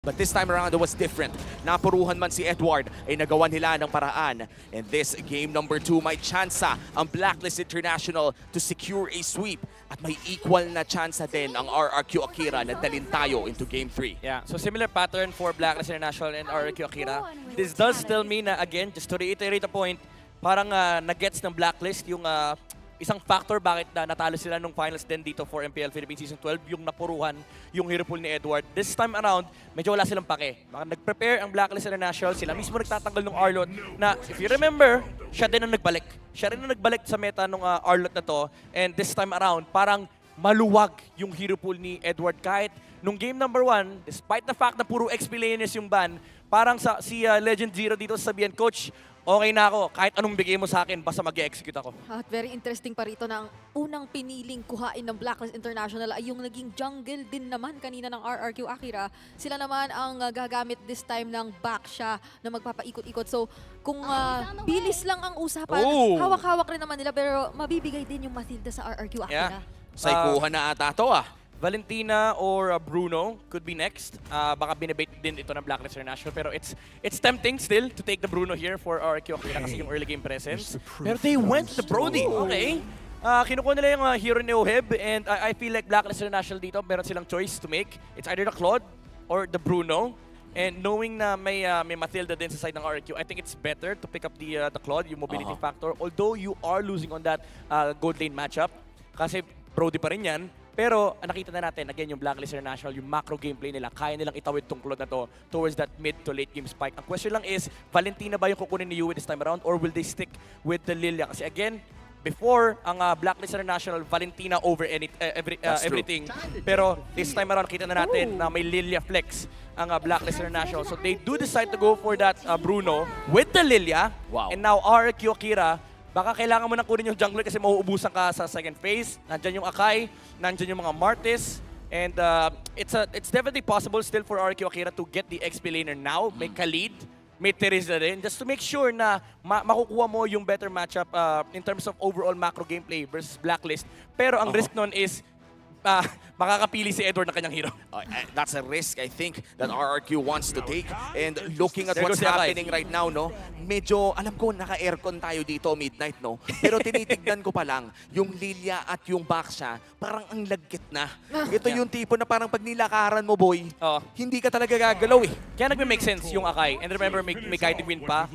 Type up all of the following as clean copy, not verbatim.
But this time around, it was different. Napuruhan man si Edward, ay nagawa nila ng paraan. And this game number 2, may tsansa ang Blacklist International to secure a sweep. At may equal na tsansa din ang RRQ Akira na dalin tayo into game 3. Yeah, so similar pattern for Blacklist International and RRQ Akira. This does tell me na, again, just to reiterate the point, parang nag-gets ng Blacklist yung isang factor bakit natalo sila nung finals din dito for MPL Philippines Season 12, yung napuruhan yung hero pool ni Edward. This time around, medyo wala silang pake. Baka nag-prepare ang Blacklist International, sila mismo nagtatanggal ng Arlot na, if you remember, siya din ang nagbalik. Siya rin ang nagbalik sa meta nung Arlot na to. And this time around, parang maluwag yung hero pool ni Edward. Kahit nung game number 1, despite the fact na puro XP laners yung ban, parang si Legend Zero dito sabihan, Coach, okay na ako. Kahit anong bigay mo sa akin, basta mag-execute ako. At very interesting pa rito na ang unang piniling kuhain ng Blacklist International ay yung naging jungle din naman kanina ng RRQ Akira. Sila naman ang gagamit this time ng Baksha na magpapaikot-ikot. So kung bilis lang ang usapan, hawak-hawak rin naman nila pero mabibigay din yung Mathilda sa RRQ Akira. Yeah. Saikuhan na ata to Valentina or Bruno could be next. Baka binibait din ito ng Blacklist International. Pero it's tempting still to take the Bruno here for RRQ Akira kasi yung early game presence. Pero they went to the Brody. Okay. Kinukuha nila yung hero ni Oheb and I feel like Blacklist International dito, meron silang choice to make. It's either the Claude or the Bruno. And knowing na may Mathilda din sa side ng RRQ, I think it's better to pick up the Claude, yung mobility factor. Although you are losing on that gold lane matchup. Kasi Brody pa rin yan. Pero nakita na natin, again, yung Blacklist International, yung macro gameplay nila, kaya nilang itawid tong Claude na to towards that mid to late game spike. Ang question lang is, Valentina ba yung kukunin ni Yui this time around or will they stick with the Lilia? Kasi again, before, ang Blacklist International, Valentina over everything. Pero this time around, kita na natin na may Lilia flex ang Blacklist International. So they do decide to go for that Bruno with the Lilia. Wow. And now RRQ Akira, baka kailangan mo nang kunin yung jungler kasi mauubusan ka sa second phase. Nandyan yung Akai, nandyan yung mga Martis. And it's definitely possible still for RQ Akira to get the XP laner now. May Khalid, may Teresa rin. Just to make sure na makukuha mo yung better matchup in terms of overall macro gameplay versus Blacklist. Pero ang risk nun is makakapili si Edward ng kanyang hero. That's a risk, I think, that RRQ wants to take. And looking at There what's goes the Akai. happening right now, no, medyo, alam ko, naka-aircon tayo dito midnight, no? Pero tinitignan ko pa lang, yung Lilia at yung Baksha, parang ang lagkit na. Ito yung tipo na parang pag nilakaran mo, boy, hindi ka talaga gagalaw eh. Kaya nagme-make sense yung Akai. And remember, may guiding wind pa.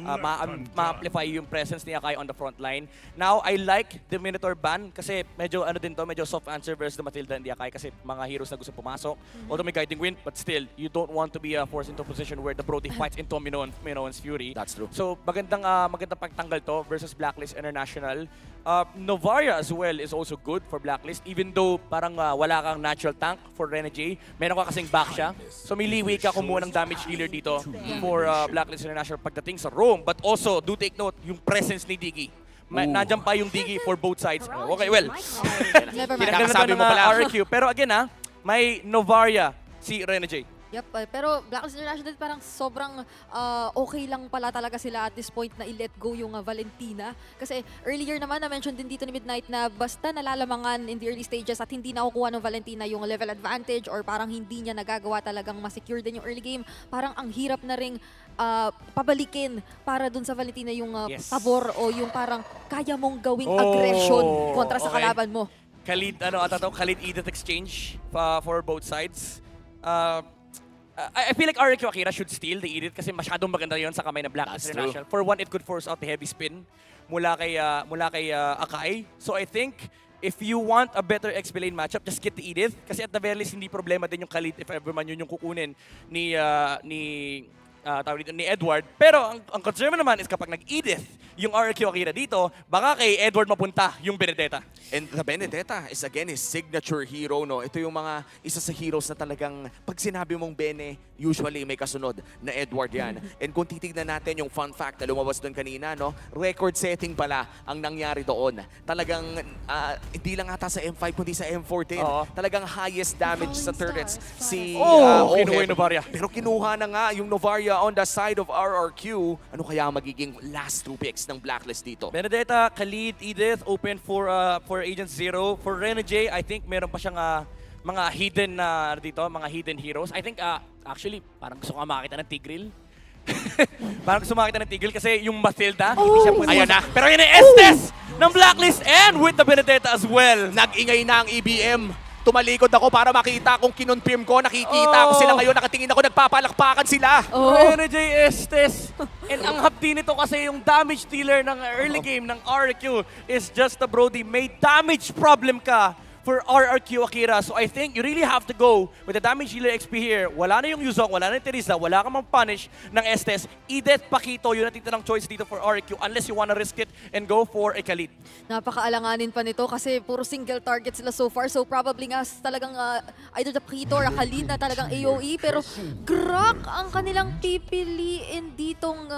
Ma-amplify yung presence ni Akai on the front line. Now, I like the Minotaur ban kasi medyo medyo soft answer versus the Mathilda and the Akai kasi mga heroes na gusto pumasok. Although may guiding wind, but still, you don't want to be forced into a position where the Brody fights into Minoan's Fury. That's true. So, magandang pagtanggal to versus Blacklist International. Novaria as well is also good for Blacklist even though parang wala kang natural tank for Renegade. Meron ka kasing Baksha. So may leeway ka kumuha ng damage dealer dito for Blacklist International pagdating sa roam. But also, do take note, yung presence ni Diggy. Nandiyan pa yung Diggy for both sides. Okay, well. Never mind. Kinakasabi mo pala RQ. Pero again may Novaria si Renegade. Yep, pero Blacklist International parang sobrang okay lang pala talaga sila at this point na i-let go yung Valentina. Kasi earlier naman na-mention din dito ni Midnight na basta nalalamangan in the early stages at hindi nakukuha ng Valentina yung level advantage or parang hindi niya nagagawa talagang ma-secure din yung early game, parang ang hirap na ring pabalikin para dun sa Valentina yung pabor o yung parang kaya mong gawing aggression kontra sa kalaban mo. Khalid, Khalid Edith exchange for both sides. I feel like RQ Akira should steal the Edith kasi masyadong maganda yon sa kamay ng Blacklist International. For one, it could force out the heavy spin mula kay Akai. So I think if you want a better XP lane matchup, just get the Edith kasi at the very least hindi problema din yung Khalid if ever man yun yung kukunin ni Edward. Pero ang concern mo naman is kapag nag-Edith yung RQ Akira dito, baka kay Edward mapunta yung Benedetta. And the Benedetta is again his signature hero, no? Ito yung isa sa heroes na talagang pag sinabi mong Bene, usually may kasunod na Edward yan. And kung titignan natin yung fun fact na lumabas doon kanina, no? Record setting pala ang nangyari doon. Talagang hindi lang ata sa M5 kundi sa M14. Talagang highest damage sa turrets si kinuha yung Novaria. Pero kinuha na nga yung Novaria on the side of RRQ. Ano kaya magiging last 2 picks ng Blacklist dito? Benedetta, Khalid, Edith, open for Agent Zero. For Renegade, I think meron pa siyang mga hidden dito, mga hidden heroes. I think Actually, parang gusto ko nga makita ng Tigreal. Parang gusto makita ng Tigreal kasi yung Matilda, Oh! hindi siya pwede. Ayan na. Pero yun yung Estes ng Blacklist and with the Benedetta as well. Nag-ingay na ang EBM. Tumalikod ako para makita kung kinonfirm ko. Nakikita ko sila ngayon. Nakatingin ako, nagpapalakpakan sila. Oh. Renegade Estes. And ang hapdi nito kasi yung damage dealer ng early game ng RRQ is just the Brody. May damage problem ka for RRQ Akira. So I think you really have to go with the damage dealer XP here. Wala na yung Yuzong, wala na yung Teresa, wala ka mang punish ng Estes. Edith Paquito, yun ang titirang choice dito for RRQ unless you wanna risk it and go for a Khalid. Napakaalanganin pa nito kasi puro single target sila so far. So probably nga talagang either the Paquito or a Khalid na talagang AOE. Pero Grok ang kanilang pipiliin ditong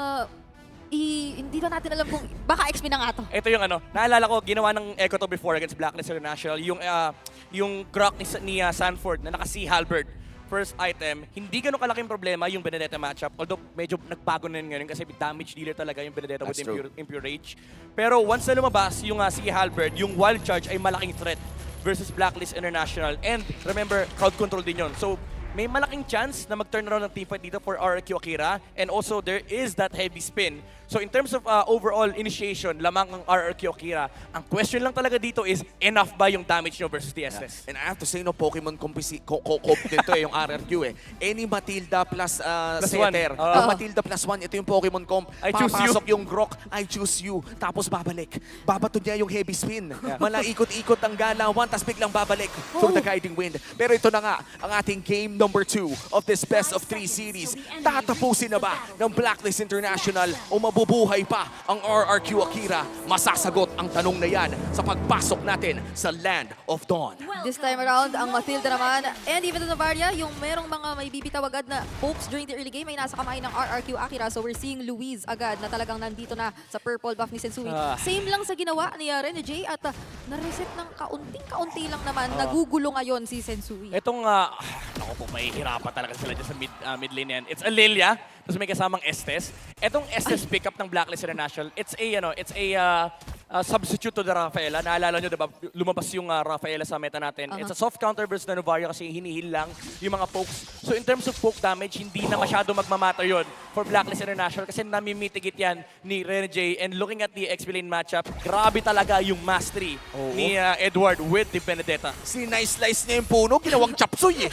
hindi na natin alam kung baka XP na nga to. Ito yung ano, naalala ko, ginawa ng Echo to before against Blacklist International, yung Grok ni Sanford na naka-Sea Halberd. First item, hindi ganun kalaking problema yung Benedetta matchup. Although medyo nagbago na yun ngayon kasi damage dealer talaga yung Benedetta with That's true. Impure Rage. Pero once na lumabas yung Sea Halberd, yung Wild Charge ay malaking threat versus Blacklist International. And remember, crowd control din yun. So may malaking chance na mag-turn around ng teamfight dito for RRQ Akira. And also, there is that heavy spin. So in terms of overall initiation, lamang ang RRQ Akira. Ang question lang talaga dito is, enough ba yung damage nyo versus the Estes? And I have to say, no, Pokemon comp dito yung RRQ eh. Any Matilda plus one. Setter. Oo. Matilda plus 1, ito yung Pokemon comp. I choose you. Papasok yung Grok, I choose you. Tapos babalik. Babato niya yung heavy spin. Malaikot-ikot ang galawan, tapos biglang babalik through the guiding wind. Pero ito na nga, ang ating game number 2 of this best of 3 series. Tatapusin na ba ng Blacklist International o mabubuhay pa ang RRQ Akira? Masasagot ang tanong na yan sa pagpasok natin sa Land of Dawn. This time around, ang Matilda naman, and even the Navaria, yung merong mga may bibitaw agad na hopes during the early game ay nasa kamay ng RRQ Akira. So we're seeing Luis agad na talagang nandito na sa purple buff ni Sensui. Same lang sa ginawa ni Rene J at na-reset ng kaunting-kaunti lang naman. Nagugulo ngayon si Sensui. Itong, ako po, may hirapan talaga sila dyan sa mid lane yan. It's a Lilia, tapos may kasamang Estes. Itong Estes pickup ng Blacklist International, it's a substitute to the Rafaela. Naalala nyo, diba, lumabas yung Rafaela sa meta natin. It's a soft counter versus the Novaria kasi hinihil lang yung mga pokes. So in terms of poke damage, hindi na masyado magmamatter yun for Blacklist International kasi nami-mitigate yan ni Rene J. And looking at the XP lane matchup, grabe talaga yung mastery ni Edward with the Benedetta. Sinay-slice niya yung puno, ginawang chapsuy eh.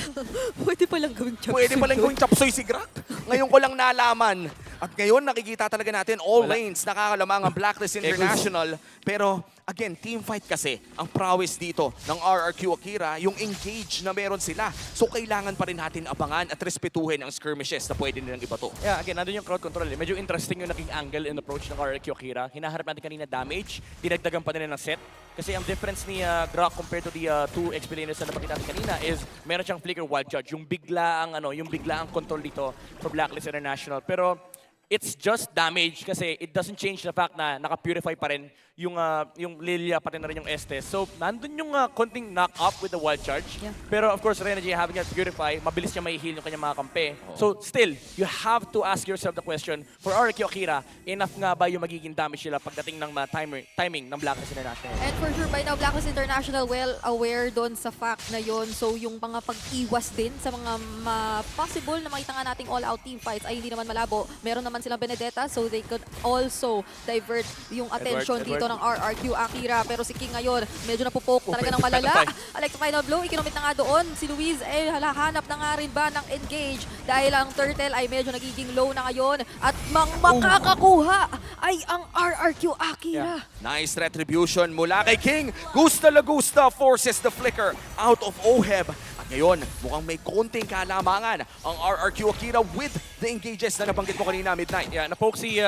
Pwede palang gawing chapsuy. Pwede palang gawing chapsuy si Grok. Ngayon ko lang nalaman. At ngayon nakikita talaga natin all lanes nakakalamang ang Blacklist International. Pero again, team fight kasi ang prowess dito ng RRQ Akira, yung engage na meron sila. So kailangan pa rin natin abangan at respetuhin ang skirmishes na pwede nilang ibato. Yeah, again, nandun yung crowd control. Medyo interesting yung naging angle and approach ng RRQ Akira. Hinaharap natin kanina damage, dinagdagan pa nila ng set. Kasi ang difference ni Grok compared to the two XP laners na napakita natin kanina is meron siyang flicker wild charge, yung bigla ang control dito for Blacklist International. Pero it's just damage kasi it doesn't change the fact na naka-purify pa rin yung Lilia, pati na rin yung Estes. So, nandun yung konting knock-up with the wild charge. Yeah. Pero of course, Rene J having that purify, mabilis niya may heal yung kanyang mga kampe. So, still, you have to ask yourself the question, for RRQ Akira, enough nga ba yung magiging damage nila pagdating ng timing ng Blacklist International? And for sure, by now, Blacklist International well aware doon sa fact na yon. So yung mga pag-iwas din sa mga possible na makita nga nating all-out team fights ay hindi naman malabo. Meron naman silang Benedetta, so they could also divert yung attention Edward. dito ng RRQ Akira. Pero si King ngayon, medyo napupoke talaga ng malala. Alex final blow, ikinomit na nga doon. Si Luis, hanap na nga rin ba ng engage dahil ang Turtle ay medyo nagiging low na ngayon. At makakakuha ay ang RRQ Akira. Nice retribution mula kay King. Gusta la Gusta forces the flicker out of Oheb. At ngayon, mukhang may konting kalamangan ang RRQ Akira with the engages na nabanggit mo kanina, Midnight. Yeah, napoke si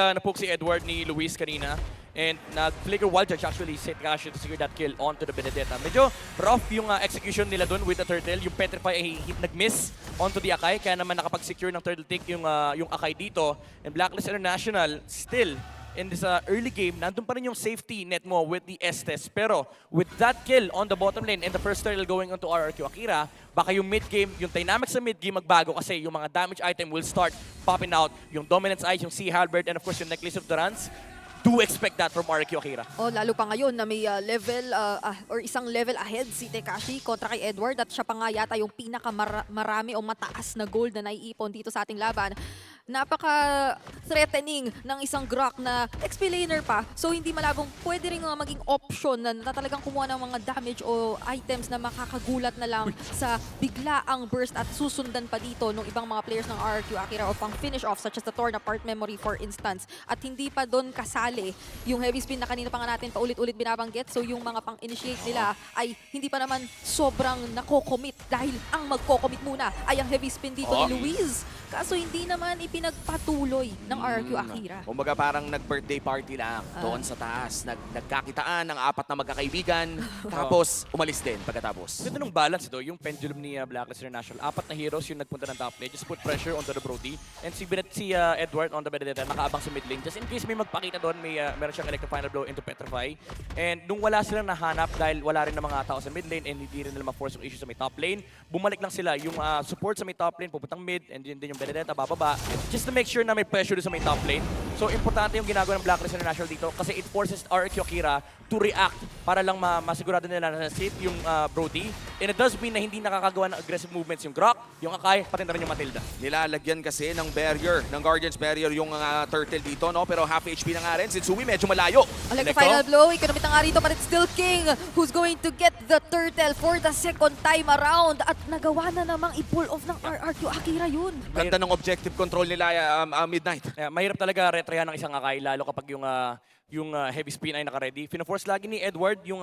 Edward ni Luis kanina. And nag-flicker wild charge actually set Casio to secure that kill onto the Benedetta. Medyo rough yung execution nila dun with the Turtle. Yung Petrify ay nag-miss onto the Akai. Kaya naman nakapag-secure ng Turtle Tick yung Akai dito. And Blacklist International still in this early game, nandun pa rin yung safety net mo with the Estes. Pero with that kill on the bottom lane and the first turtle going onto RRQ Akira, baka yung mid-game, yung dynamics sa mid-game magbago kasi yung mga damage item will start popping out. Yung Dominance Eyes, yung Sea Halberd, and of course yung Necklace of Durance. do expect that from RQ Akira. Oh, lalo pa ngayon na may level or isang level ahead si Tekashi kontra kay Edward at siya pa nga yata yung pinakamarami o mataas na gold na naiipon dito sa ating laban. Napaka-threatening ng isang Grok na XP laner pa. So hindi malabong pwede rin maging option na talagang kumuha ng mga damage o items na makakagulat na lang sa biglaang burst at susundan pa dito ng ibang mga players ng RRQ Akira o pang finish off such as the Torn Apart Memory for instance. At hindi pa doon kasali yung heavy spin na kanina pa nga natin paulit-ulit binabanggit. So yung mga pang-initiate nila ay hindi pa naman sobrang nako-commit dahil ang magko-commit muna ay ang heavy spin dito ni Luis. Kaso hindi naman ipinagpatuloy ng RRQ Akira. Kumbaga parang nag-birthday party lang doon sa taas. Nagkakitaan ng 4 na magkakaibigan, tapos umalis din pagkatapos. Ganda nung balance ito, yung pendulum ni Blacklist International. 4 na heroes yung nagpunta ng top lane. Just put pressure onto the Brody. And si Edward on the Benedetta nakaabang sa mid lane. Just in case may magpakita doon, meron siyang electric final blow into Petrify. And nung wala silang nahanap dahil wala rin ng mga tao sa mid lane and hindi rin nila ma-force yung issue sa may top lane, bumalik lang sila. Yung support sa may top lane, pupuntang mid, and yun din yung Benedetta, bababa. Just to make sure na may pressure sa may top lane. So importante yung ginagawa ng Blacklist International dito kasi it forces RQ Akira to react para lang masigurado nila na safe yung Brody. And it does mean na hindi nakakagawa ng aggressive movements yung Grok, yung Akai, pati na rin yung Matilda. Nilalagyan kasi ng barrier, ng Guardian's Barrier yung turtle dito, no? Pero half HP na nga rin. Sitsui medyo malayo. Like the final blow, economic na nga rito, but it's still King who's going to get the turtle for the second time around. At nagawa na namang i-pull off ng RRQ Akira yun. Ganda ng objective control nila Midnight. Mahirap talaga retryan ng isang Akai, lalo kapag yung heavy spin ay naka-ready. Fina-force lagi ni Edward yung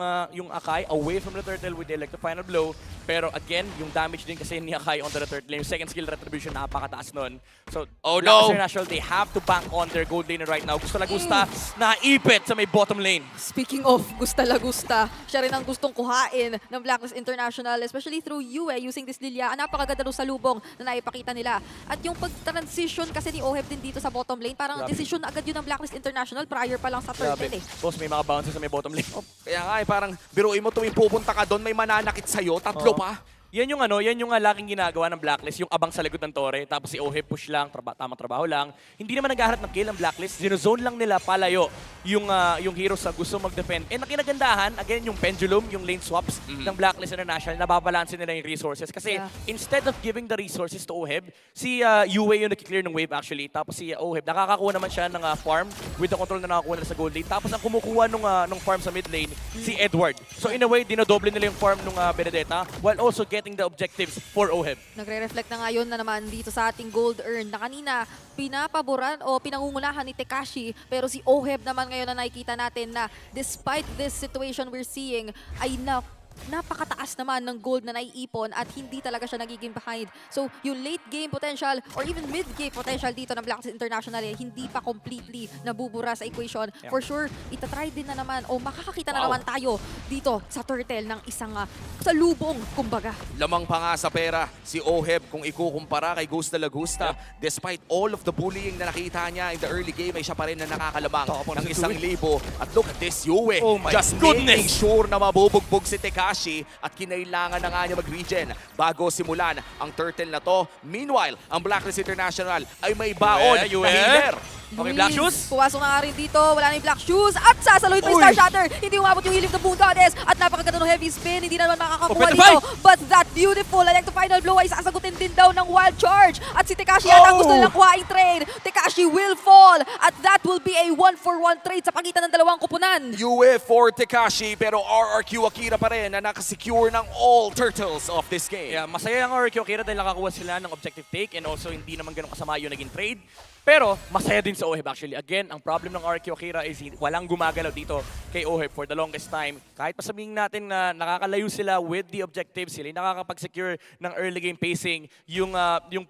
Akai away from the turtle with the electric final blow. Pero again, yung damage din kasi ni Akai onto the turtle. Yung second skill retribution, napakataas nun. So, Blacklist International, they have to bank on their gold lane right now. Gusto Lagusta, naipit sa may bottom lane. Speaking of Gusta Lagusta, siya rin ang gustong kuhain ng Blacklist International, especially through Yue using this Lilia. Ang napakaganda ng salubong na naipakita nila. At yung pag-transition kasi ni Oheb din dito sa bottom lane, parang decision na agad yun ng Blacklist International prior pa lang sa turtle eh. Boss, may mga bounces sa may bottom lane. Kaya nga parang biruin mo tuwing pupunta ka doon, may mananakit sa'yo, 3 pa. Yan yung laging ginagawa ng Blacklist, yung abang sa likod ng tore, tapos si Oheb push lang, tamang trabaho lang. Hindi naman naghahanap ng kill ang Blacklist, zinozone lang nila palayo yung heroes sa gusto mag-defend. And ang kinagandahan, again, yung pendulum, yung lane swaps ng Blacklist International, nababalansin nila yung resources. Kasi instead of giving the resources to Oheb, si Yue yung nakiklear ng wave actually, tapos si Oheb, nakakakuha naman siya ng farm with the control na nakakuha nila sa gold lane. Tapos ang kumukuha nung farm sa mid lane, si Edward. So in a way, dinodoble nila yung farm ng Benedetta, while also getting the objectives for Oheb. Nagre-reflect na ngayon na naman dito sa ating gold earn na kanina pinapaboran o pinangungunahan ni Tekashi, pero si Oheb naman ngayon na nakikita natin na despite this situation we're seeing ay napakataas naman ng gold na naiipon at hindi talaga siya nagiging behind. So, yung late game potential or even mid game potential dito ng Blacklist International hindi pa completely nabubura sa equation. For sure, itatry din na naman o makakakita na naman tayo dito sa turtle ng isang salubong, kumbaga. Lamang pa nga sa pera si Oheb kung ikukumpara kay Gusta Lagusta. Despite all of the bullying na nakita niya in the early game, ay siya pa rin na nakakalabang ng 1,000. At look at this, Yue. Oh my Just making sure na mabubugbog si Tekashi at kinailangan na nga niya mag-regen bago simulan ang turtle na to. Meanwhile, ang Blacklist International ay may baon na healer. Okay, Black Shoes. Puwasok na nga rin dito. Wala na yung Black Shoes. At sasaluhin pa yung Star Shatter. Hindi umabot yung healing ng Moon Goddess. At napakaganda ng heavy spin. Hindi na naman makakakuha dito. But that beautiful electro final blow ay sasagutin din daw ng wild charge. At si Tekashi yata gusto nilang kuhaing trade. Tekashi will fall. At that will be a 1-for-1 trade sa pagitan ng dalawang kupunan. Yue for Tekashi, pero RRQ Akira pa rin na nakasecure ng all turtles of this game. Yeah, masaya ang RQ Akira dahil nakakuha sila ng objective take and also hindi naman ganun kasama yung naging trade. Pero masaya din sa Oheb actually. Again, ang problem ng RQ Akira is walang gumagalaw dito kay Oheb for the longest time. Kahit pa sabihin natin na nakakalayo sila with the objectives, sila nakakapag-secure ng early game pacing. Yung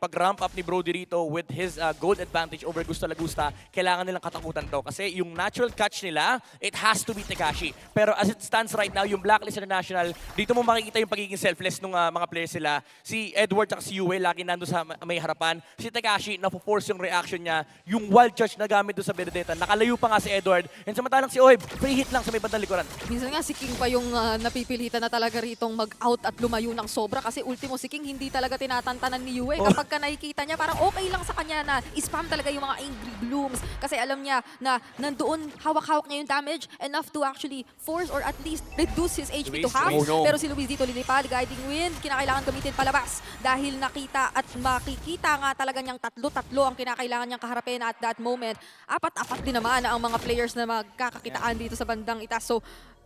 pag-ramp up ni Brody rito with his gold advantage over Gusta Lagusta, kailangan nilang katakutan to. Kasi yung natural catch nila, it has to be Tekashi. Pero as it stands right now, yung Blacklist International, dito mo makikita yung pagiging selfless ng mga players sila. Si Edward at si Yue, lagi nando sa may harapan. Si Tekashi, na-force yung reaction niya, yung wild charge na gamit doon sa Benedetta. Nakalayo pa nga si Edward. And samantalang si Oheb, free hit lang sa may bandang likuran. Minsan nga si King pa yung napipilitan na talaga ritong mag-out at lumayo ng sobra kasi ultimo si King hindi talaga tinatantanan ni Yue. Kapag ka nakikita niya, parang okay lang sa kanya na spam talaga yung mga angry blooms kasi alam niya na nandoon hawak-hawak niya yung damage enough to actually force or at least reduce his HP to Luis, half. oh no. Pero si Luis dito lilipad, guiding wind, kinakailangan gamitin palabas dahil nakita at makikita nga talaga niyang tatlo-tatlo ang kinakailangan niyang kaharapin at that moment. Apat-apat din naman ang mga players na magkakakitaan dito sa bandang itaas. So,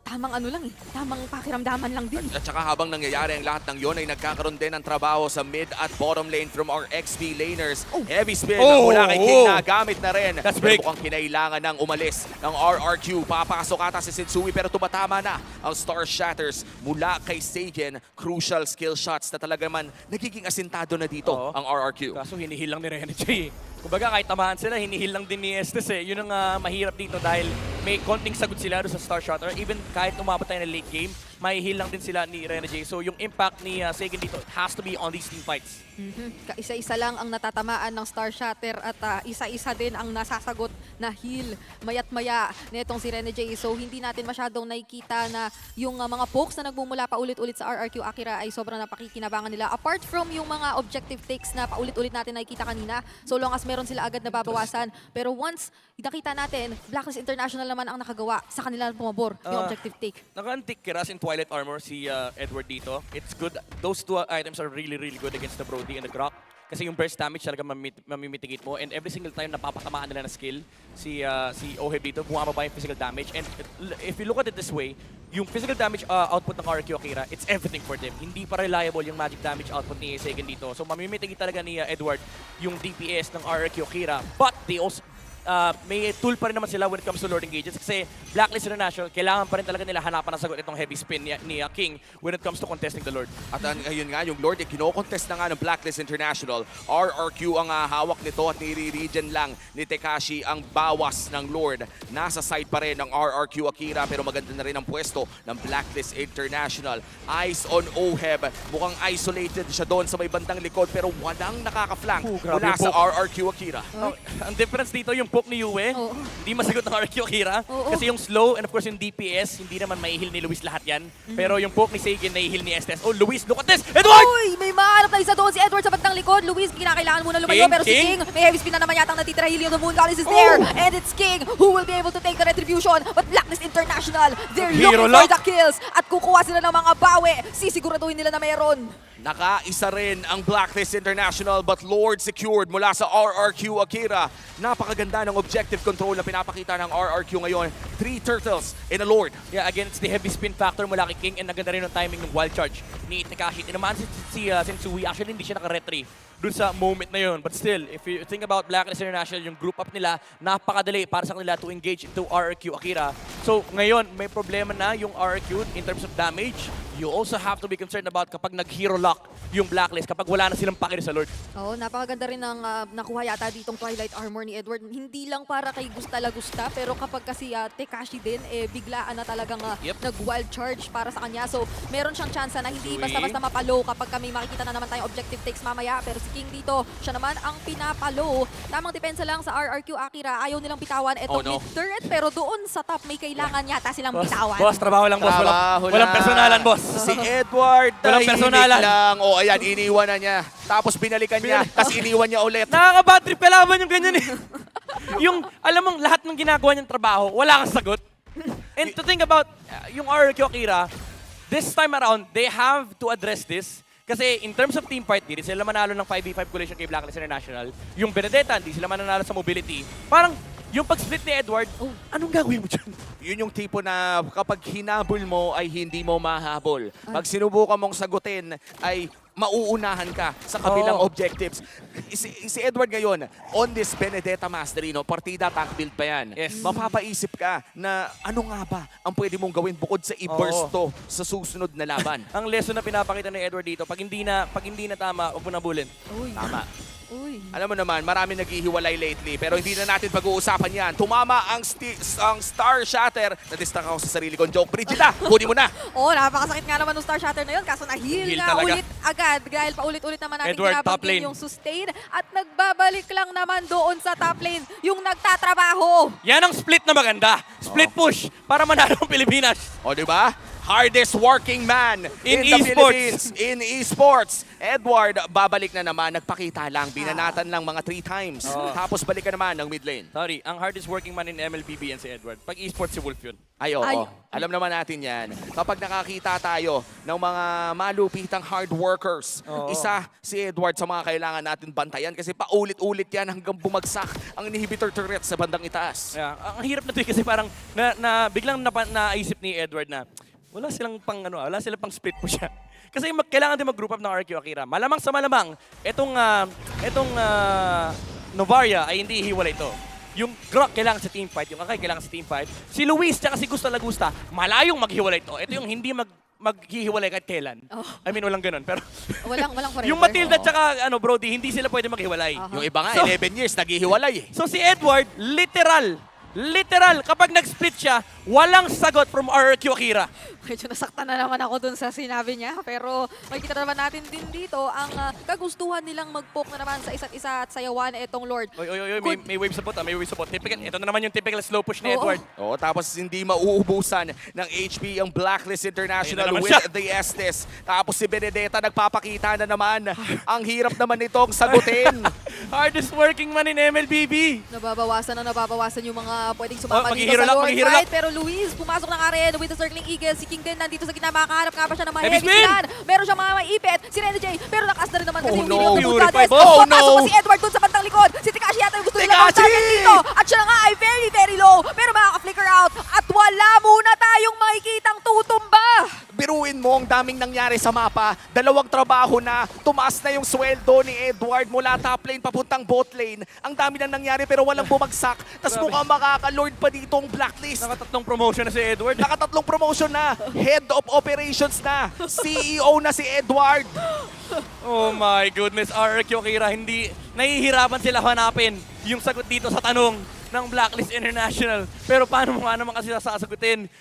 tamang ano lang eh, tamang pakiramdaman lang din. At saka habang nangyayari ang lahat ng yon ay nagkakaroon din ng trabaho sa mid at bottom lane from our XP laners. Heavy spin mula kay King na gamit na rin. That's Pero big. mukhang kinailangan ng umalis ng RRQ. Papasok ata si Sensui pero tumatama na ang Star Shatters mula kay Seigen. Crucial skill shots na talaga man nagiging asintado na dito Oo. ang RRQ. Kaso hinihil lang ni Renegade. Kumbaga kahit tamaan sila, hinihil lang din ni Estes eh. Yun ang mahirap dito dahil may konting sagot sila doon sa Star Shatter. Even kahit umabot tayo ng late game, mahihil lang din sila ni Renegade. So yung impact ni Seigen dito has to be on these team fights. Kaisa-isa lang ang natatamaan ng Star Shatter at isa-isa din ang nasasagot na heal mayat-maya nitong si Rene J. So hindi natin masyadong nakikita na yung mga pokes na nagmumula pa ulit-ulit sa RRQ Akira ay sobrang napakikinabangan nila. Apart from yung mga objective takes na paulit-ulit natin nakikita kanina, so long as meron sila agad na babawasan. Pero once nakita natin, Blacklist International naman ang nakagawa sa kanila pumabor yung objective take. Naka-antique Kiras in Twilight Armor si Edward dito. It's good. Those two items are really, really good against the Brody and the Grok. Kasi yung burst damage talaga mamimitigate mo. And every single time napapatamaan nila na skill, si Oheb dito, bumababa yung physical damage. And if you look at it this way, yung physical damage output ng RQ Akira, it's everything for them. Hindi pa reliable yung magic damage output ni Seigen dito. So mamimitigate talaga ni Edward yung DPS ng RQ Akira. But they also may tool pa rin naman sila when it comes to Lord Engages kasi Blacklist International, kailangan pa rin talaga nila hanapan ng sagot itong heavy spin ni King when it comes to contesting the Lord. At ayun nga, yung Lord, kino-contest na nga ng Blacklist International. RRQ ang hawak nito at nire-regen lang ni Tekashi ang bawas ng Lord. Nasa side pa rin ng RRQ Akira pero maganda na rin ang pwesto ng Blacklist International. Eyes on Oheb. Mukhang isolated siya doon sa may bandang likod pero walang nakaka-flank Grabe mula yung sa poke. RRQ Akira. Ang difference dito, yung poke ni Yue, Oo. hindi masagot ng RQ Akira. Oo. Kasi yung slow and of course yung DPS, hindi naman maihil ni Luis lahat yan. Pero yung poke ni Seigen, naihil ni Estes. Oh, Luis, look at this! Edward! Uy! May mahanap na isa doon si Edward sa bandang likod. Luis, kinakailangan muna lumayo. King, Pero si King. King, may heavy spin na naman yatang natitira. Helion the Moon Goddess is there. And it's King who will be able to take the retribution. But Blacklist International, they're Hero looking for lock. the kills. At kukuha sila ng mga bawi. Sisiguraduhin nila na meron. Nakaisa rin ang Blacklist International but Lord secured mula sa RRQ Akira. Napakaganda ng objective control na pinapakita ng RRQ ngayon. 3 turtles in a Lord. Yeah, again, it's the heavy spin factor mula kay King and naganda rin yung timing ng wild charge ni Tekashi. Tinamaan si Sensui. Actually, hindi siya naka-retry dun sa moment na yun. But still, if you think about Blacklist International, yung group up nila, napakadali para sa kanila to engage into RRQ Akira. So, ngayon, may problema na yung RRQ in terms of damage. You also have to be concerned about kapag nag-hero lock yung Blacklist, kapag wala na silang pakiri sa Lord. Oo, napakaganda rin ng nakuha yata ditong Twilight Armor ni Edward. Hindi lang para kay Gusta la Gusta, pero kapag kasi Tekashi din, biglaan na talagang nag-wild charge para sa kanya. So, meron siyang chance na hindi Sui. basta-basta mapalo kapag kami makikita na naman tayong objective takes mamaya. Pero si King dito, siya naman ang pinapalo. Tamang depensa lang sa RRQ Akira. Ayaw nilang bitawan Oh, etong no. mid-turret, pero doon sa top may kailangan yata silang bitawan. Boss, trabaho lang, boss. Trabaho Walang lang. personalan, boss. Si Edward, Walang tahimik personalan. lang. O ayan, iniwan na niya. Tapos binalikan niya, tapos iniwan niya ulit. Nakaka-bad trip kalaban yung ganyan eh. Yung, alam mong lahat ng ginagawa niyang trabaho, wala kang sagot. And to think about yung RRQ Akira, this time around, they have to address this. Kasi in terms of team fight, di sila manalo ng 5v5 collision kay Blacklist International. Yung Benedetta, di sila mananalo sa mobility. Parang, yung pag-split ni Edward, anong gagawin mo dyan? Yun yung tipo na kapag hinabol mo ay hindi mo mahabol. Pag sinubukan mong sagutin ay mauunahan ka sa kabilang Oo. objectives. Si Edward ngayon, on this Benedetta Mastery, no, partida tank build pa yan. Yes. Mapapaisip ka na ano nga ba ang pwede mong gawin bukod sa i-burst to sa susunod na laban. Ang lesson na pinapakita ni Edward dito, pag hindi na tama, huwag mo na bulin. Uy. Tama. Uy. Alam mo naman, marami naghihiwalay lately, pero hindi na natin pag-uusapan yan. Tumama ang Star Shatter. Na-distract ako sa sarili kong joke. Brigida, kunin mo na. Oh, napakasakit nga naman ng Star Shatter na yun. Kaso na-heal Heal nga talaga. ulit agad. Dahil paulit-ulit naman natin Edward, top binabanggit lane. yung sustain. At nagbabalik lang naman doon sa top lane yung nagtatrabaho. Yan ang split na maganda. Split push para manalo ang Pilipinas. O, di ba? Hardest working man In the esports. Philippines. In esports. Edward, babalik na naman. Nagpakita lang. Binanatan lang mga 3 times. Oo. Tapos balik ka naman ng mid lane. Sorry, ang hardest working man in MLBB yan si Edward. Pag esports si Wolf yun. Ay, oo. Ay. Alam naman natin yan. Kapag nakakita tayo ng mga malupitang hard workers, Oo. isa si Edward sa mga kailangan natin bantayan kasi paulit-ulit yan hanggang bumagsak ang inhibitor turret sa bandang itaas. Yeah, ang hirap na to kasi parang biglang naisip ni Edward na wala silang pang split push siya. Kasi kailangan din mag-group up ng RQ Akira. Malamang sa malamang, etong Novaria ay hindi hiwalay ito. Yung Grok kailangan sa teamfight, yung Akai kailangan sa teamfight. Si Luis tsaka si Gusta Lagusta, malayong maghiwalay ito. Ito yung hindi maghihiwalay kahit kailan. Oh. I mean, walang ganun. Pero Walang forever. yung Matilda tsaka Brody, hindi sila pwede maghiwalay. Yung iba nga, So- 11 years, naghihiwalay eh. So si Edward, literal, kapag nag-split siya, walang sagot from RRQ Akira. Medyo nasaktan na naman ako dun sa sinabi niya. Pero makikita naman natin din dito ang kagustuhan nilang mag-poke na naman sa isa't isa at sayawan itong Lord. Oy, Good. may wave support may wave support. Typical, ito na naman yung typical slow push ni Oo. Edward. Oo, tapos hindi mauubusan ng HP ang Blacklist International Ayun na naman with siya. the Estes. Tapos si Benedetta nagpapakita na naman. Ang hirap naman nitong sagutin. Hardest working man in MLBB. Nababawasan yung mga pwedeng sumama dito maghihiro sa lang, Lord maghihiro fight. lang. Pero Luis, pumasok ng area with the circling eagle. Si King din nandito sa gitna. Makakahanap nga pa siya ng mga Heavy heavy spin! stun. Meron siyang mga maipit. Si Rene J. Pero nakas na rin naman kasi Oh, yung no. video ng Purify Goddess. ball. Oh, Papasok no. pa si Edward dun sa bandang likod. Si Tekashi yata yung gusto nilang Tekashi! mag-target dito. At siya nga ay very low. Pero makaka-flicker out. At wala muna tayong makikitang tutumba. Biruin mo, ang daming nangyari sa mapa. 2 trabaho na. Tumaas na yung sweldo ni Edward mula top lane papuntang bot lane. Ang dami nang nangyari pero walang bumagsak. Tapos Grabe. mukhang makaka-lord pa dito ang Blacklist. Nakatatlong promotion na si Edward. Nakatatlong promotion na. Head of Operations na. CEO na si Edward. Oh my goodness, RRQ Akira, hindi nahihirapan sila hanapin yung sagot dito sa tanong ng Blacklist International. Pero paano mo nga naman kasi sasagutin?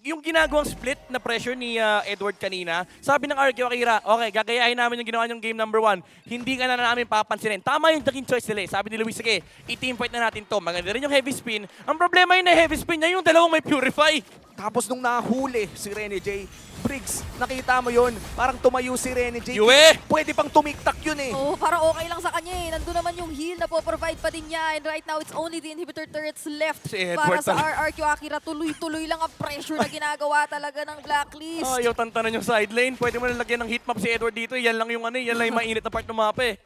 Yung ginagawang split na pressure ni Edward kanina, sabi ng RRQ Akira, okay, gagayahin namin yung ginawa yung game number 1. Hindi ka na namin papansinin. Tama yung naging choice nila eh. Sabi ni Luis, sige, i-teamfight na natin to. Maganda rin yung heavy spin. Ang problema yun na heavy spin niya, yung dalawang may purify. Tapos nung nahuli si Rene J, Briggs, nakita mo yun, parang tumayo si Rene J. Yue! Pwede pang tumiktak yun eh. Oh, para okay lang sa kanya eh. Nandun naman yung heal na po-provide pa din niya. And right now, it's only the inhibitor turrets left Si para Edward sa talaga. RRQ Akira. Tuloy-tuloy lang ang pressure na ginagawa talaga ng Blacklist. Ayaw tantanan yung side lane. Pwede mo na lagyan ng hitmap si Edward dito. Yan lang yung yan lang yung mainit na part ng mapa eh.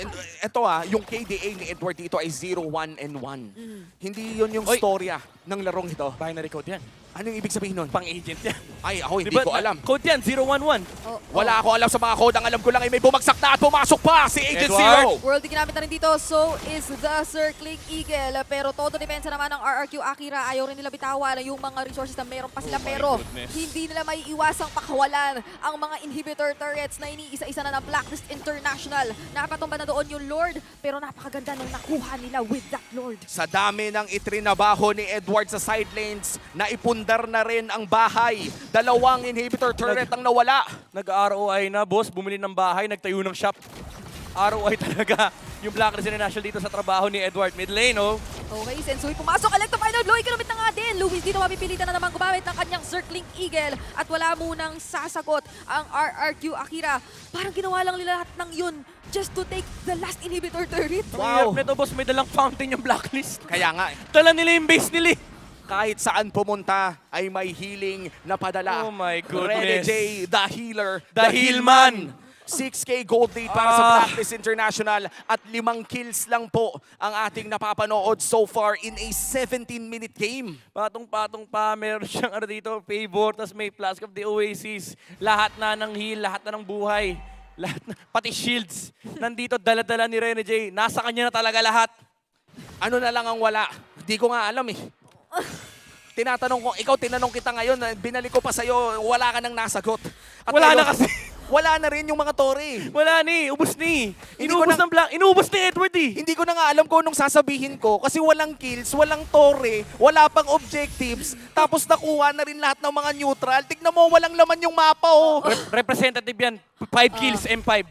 And, eto yung KDA ni Edward dito ay 0-1-1. Hindi yun yung Oy. storya ng larong ito. Binary code yan. Anong ibig sabihin nun? Pang-agent yan. Ay, ako hindi Diba, ko alam. Code yan, 011. Oh, Wala ako alam sa mga code. Ang alam ko lang ay may bumagsak na at pumasok pa si Agent Edward. Zero. World ginamit na rin dito, so is the Circling Eagle. Pero todo depensa naman ng RRQ Akira. Ayaw rin nila bitawan yung mga resources na meron pa sila. Oh my Pero goodness. hindi nila may iwasang pakawalan ang mga inhibitor turrets na iniisa-isa na ng Blacklist International. Napatumba na doon yung Lord, pero napakaganda nung nakuha nila with that Lord. Sa dami ng itrinabaho ni Edward sa side lanes, naipundar na rin ang bahay. 2 inhibitor turret ang nawala. Nag-ROI na, boss. Bumili ng bahay, nagtayo ng shop. ROI talaga yung Blacklist International dito sa trabaho ni Edward. Mid lane, oh. Okay, Sensui pumasok. Electro Final Blow, ikinumit na nga din. Luis dito mapipilitan na naman gumamit ng kanyang Circling Eagle at wala munang sasagot ang RRQ Akira. Parang ginawa lang nila lahat ng yun just to take the last inhibitor turret. Ang hirap nito, boss. May dalang fountain yung Blacklist. Kaya nga, Dala nila yung base nila eh. kahit saan pumunta ay may healing na padala. Oh my Rene goodness. J, the healer, The Healman. 6K gold lead para sa Blacklist International at 5 kills lang po ang ating napapanood so far in a 17-minute game. Patong-patong pa, meron siyang dito, favor, tas may Flask of the Oasis. Lahat na ng heal, lahat na ng buhay. Lahat na, pati shields. Nandito, dala-dala ni Rene J. Nasa kanya na talaga lahat. Ano na lang ang wala? Hindi ko nga alam eh. Tinatanong ko, ikaw tinanong kita ngayon, binalik ko pa sa'yo, wala ka nang nasagot. At Wala ngayon, na kasi. wala na rin yung mga Torre. Wala ni, ubos ni. Hindi ko Inubos na- ng Black, inubos ni Edward eh. Hindi ko na nga alam kung anong sasabihin ko kasi walang kills, walang Torre, wala pang objectives, tapos nakuha na rin lahat ng mga neutral. Tignan mo, walang laman yung mapa, oh. Representative yan. 5 kills, M5.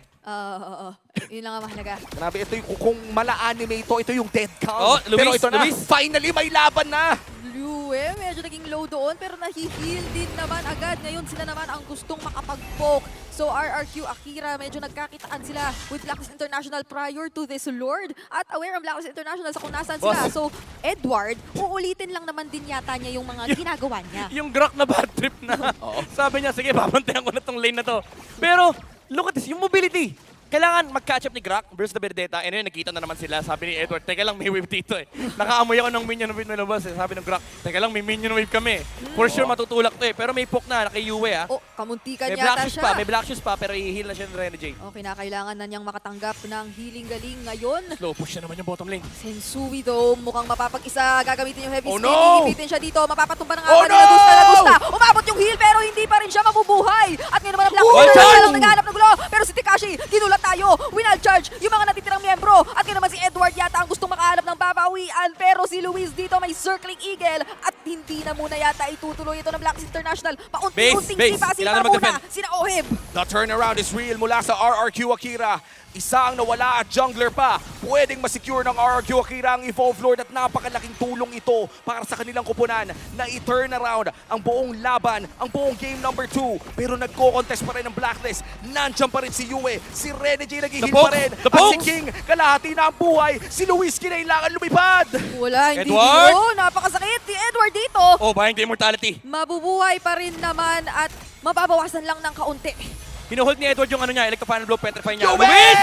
Yun lang ang mahalaga. Grabe, ito yung, kung mala-anime ito yung dead count. Oh, Pero Luis, ito na, Luis. finally may laban na. Lue, medyo naging low doon pero nahi-heal din naman agad. Ngayon sila naman ang gustong makapag-poke. So RRQ Akira, medyo nagkakitaan sila with Blacklist International prior to this Lord. At aware ang Blacklist International sa kung nasaan sila. Boss. So Edward, uulitin lang naman din yata niya yung mga ginagawa niya. Yung Grok na bad trip na. Sabi niya, sige, babantayan ko na tong lane na to. Pero, look at this, yung mobility. Kailangan mag-catch up ni Grok versus the Berdeta. And yun, nakita na naman sila. Sabi ni Edward, teka lang, may wave dito eh. Nakaamoy ako ng minion wave na labas eh. Sabi ng Grok, teka lang, may minion wave kami. For sure, matutulak to eh. Pero may poke na, naka-Yue ah. Oh, kamuntikan May black yata shoes siya. pa, may black shoes pa, pero i-heal na siya ng Renegade. Okay, na kailangan na niyang makatanggap ng healing galing ngayon. Slow push na naman yung bottom lane. Sensui though, mukhang mapapag-isa. Gagamitin yung heavy Oh, skin. no! Iipitin siya dito. Mapapatumba ng Oh, aba nila. Gusta na no! gusta. Umabot yung heal pero hindi pa rin siya mabubuhay. At ngayon naman ang Black Wall Widow charge! lang naghahanap ng gulo. Pero si Tekashi, ginulat tayo. Winal charge yung mga natitirang miyembro. At ngayon naman si Edward yata ang gustong makahanap ng babawian. Pero si Luis dito may circling eagle. At hindi na muna yata itutuloy ito ng Blacklist International. Paunti-unting Base. sipa-sipa Kailangan muna. mag-defend. Sina Ohib. The turnaround is real mula sa RRQ Akira. Isa ang nawala at jungler pa. Pwedeng masecure ng RRQ Akira ang Evolve Lord at napakalaking tulong ito para sa kanilang kupunan na i-turn around ang buong laban, ang buong game number 2. Pero nagko-contest pa rin ang Blacklist. Nandiyan pa rin si Yue, si Renegade naghihil The pa pokes! rin. The At si pokes! King, kalahati na ang buhay. Si Luis kinailangan lumipad. Wala, hindi Edward! dito. Napakasakit. Si Edward dito. Oh, buying the immortality. Mabubuhay pa rin naman at mababawasan lang ng kaunti. Hinuhold ni Edward yung ano niya, Electro Final Blow, Petrify niya. Yue! Luis!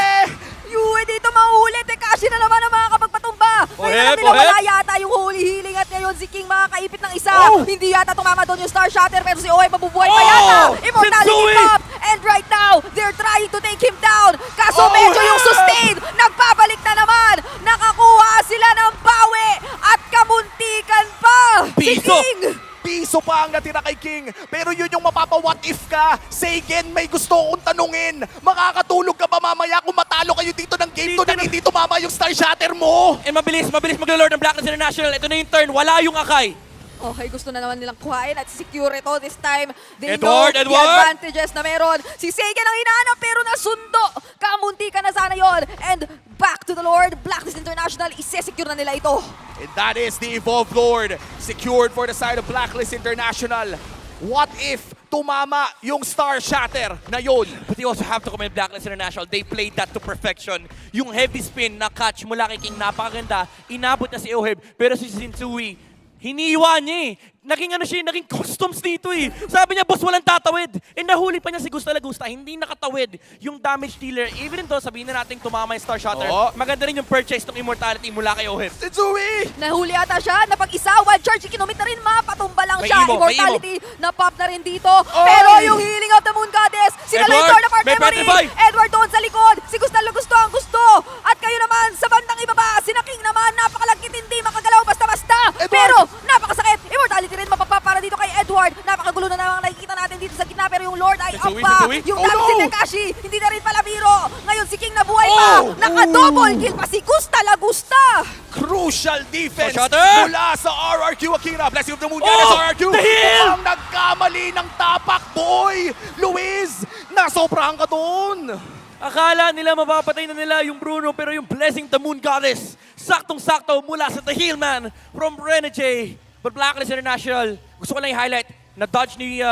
Yue dito mauulit. Tekashi na naman ang mga kapagpatumba. Ngayon Oheb, na nila wala Oheb. yata yung holy healing at ngayon si King makakaipit ng isa. Oh! Hindi yata tumama doon yung Star Shatter pero si Oheb mabubuhay pa Oh! yata. Immortality Sensui! pop. And right now, they're trying to take him down. Kaso Oh, medyo yung Oheb! sustain. Nagpabalik na naman. Nakakuha sila ng bawi. At kamuntikan pa. Si Piso! King. Piso pa ang natira kay King. Pero yun yung mapapa-what if ka. Sagen, may gusto kong tanungin. Makakatulog ka ba mamaya kung matalo kayo dito ng game to na hindi tumama yung Star Shatter mo? And mabilis maglo-lord ng Blacklist International. Ito na yung turn, wala yung Akai. Okay, gusto na naman nilang kuhain at secure ito this time. They Edward, know the Edward! advantages na meron. Si Seigen ang hinahanap pero nasundo. Kamunti ka na sana yon. And back to the Lord. Blacklist International, isesecure na nila ito. And that is the Evolve Lord. Secured for the side of Blacklist International. What if tumama yung Star Shatter na yun? But you also have to commend Blacklist International. They played that to perfection. Yung heavy spin na catch mula kay King, napakaganda. Inabot na si Oheb. Pero si Sensui, hiniwa niya eh. Naging ano siya, naging customs dito eh. Sabi niya, boss, walang tatawid. And nahuli pa niya si Gusta Lagusta. Hindi nakatawid yung damage dealer. Even though sabihin na natin tumama yung Star Shatter, Oo. maganda rin yung purchase ng immortality mula kay Oheb. Sensui! Nahuli ata siya, napag-isa, one charge, ikinomit na rin, mapatumba lang May siya. emo, may Immortality, na-pop na rin dito. Oy! Pero yung healing of the Moon Goddess, sila Edward, Lord of Art may Memory. petrify! Edward doon sa likod, si Gusta Lagusto ang gusto. At kayo naman, sa bandang ibaba, si King naman, napakalagkit, hindi makagalaw basta-basta. Edward! Pero, napakasakit. Immortality rin mapapapara dito kay Edward. Napakagulo na namang nakikita natin dito sa gitna. Pero yung Lord ay up Sensui, pa. Sensui. Yung Oh, damage no! si Tekashi, hindi na rin pala biro. Ngayon si King nabuhay pa. Oh! Naka-double kill pa si Gusta Lagusta. Crucial defense Oh, Shatter! mula sa RRQ Akira. Blessing of the Moon Oh, Goddess, RRQ. the heal! Mukhang nagkamali ng tapak, boy! Luis, nasobrahan ka doon. Akala nila mapapatay na nila yung Bruno, pero yung Blessing the Moon Goddess, saktong-sakto mula sa The Healman from Renegade. But Blacklist International, gusto ko lang i-highlight, na-dodge ni